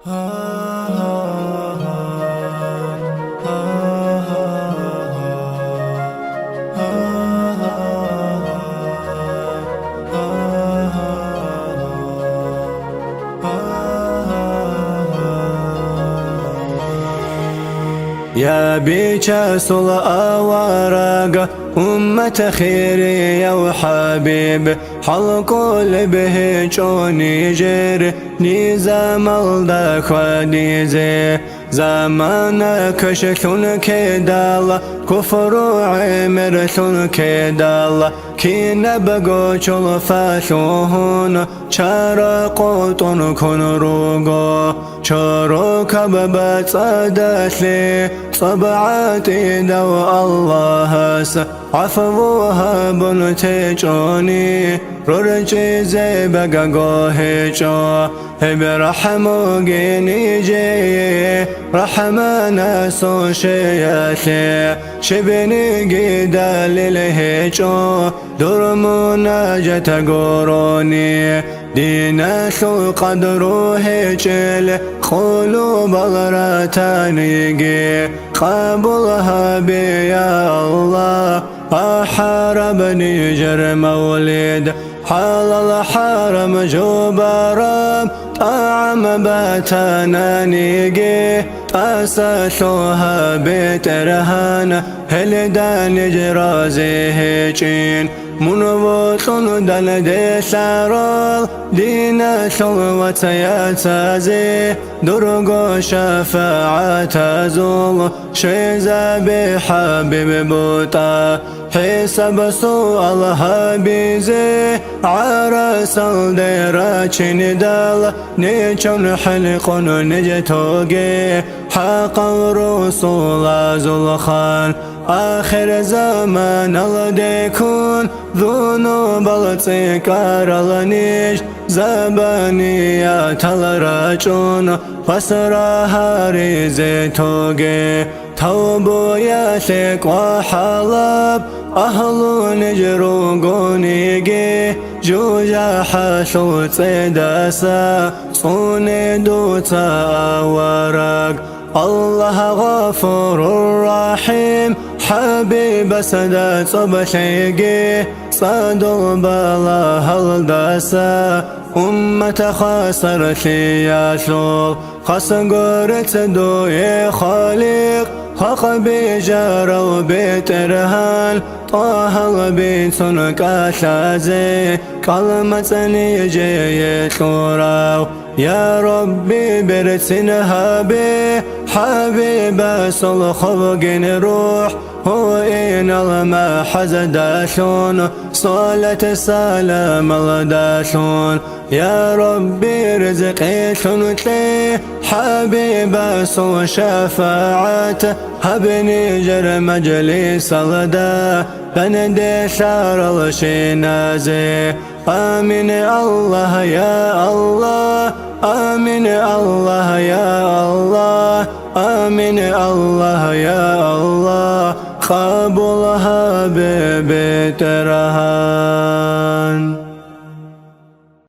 يا بيجاس الأوراق أمة خيري يا وحبيب حلق قلبه جوني جير نيزام الدك وديزي زمانك شكل كدال كفر عمر كدال كين بقو فاشوهون شارقوتون كن روغو شروك ببات صداشلي صبعاتي دو الله عفوها بنتجوني ررجي زي بقاقو هيجو برحمو جيني جي رحمنا سوشياتي شبني قيدا للهيجو درمونا جتقوروني دينا شو قدرو هيجل قلوب الراتانيجي قابلها بي يا الله أحاربني جر مولد حال الحرم جبرام طعم باتانا نيجي أساسوها بيت رهان هلدان جرازي هيجين منوطن دل دي سارال دينا شلوة يتازي درقو شفاعة زول شيزا بحبيب بوتا حسب سوء الهبيزي عرس الديراتشين دال نيشن حلقون نجتوغي حق الرسول زلخان آخر زمان الديكون ذنوب التكار النيش زبانيات الرجون فسرها ريزي توغي توبو ياشق وحلب أهل نجرو قونيجي جوجا حشو تدسا صوني دوتا ورق الله غفور رحيم حبيب سدات صبحيجي صدو بلا هلدسا أمة خسر ياشو خسقرت دوي خالق حق بجار وبيت رهان طه بيت سنك شازي كلمة نيجي يشوراو يا ربي برسنها بي حبيب صلخ روح هو إن الما حزداشون صلاة سلام الداشون يا ربي رزقي شنتلي حبيب صو شفاعت هبني جر مجلس الدا بندي شار الشنازي آمين الله يا الله آمين الله يا الله آمين الله يا الله قبولها ببيت رها.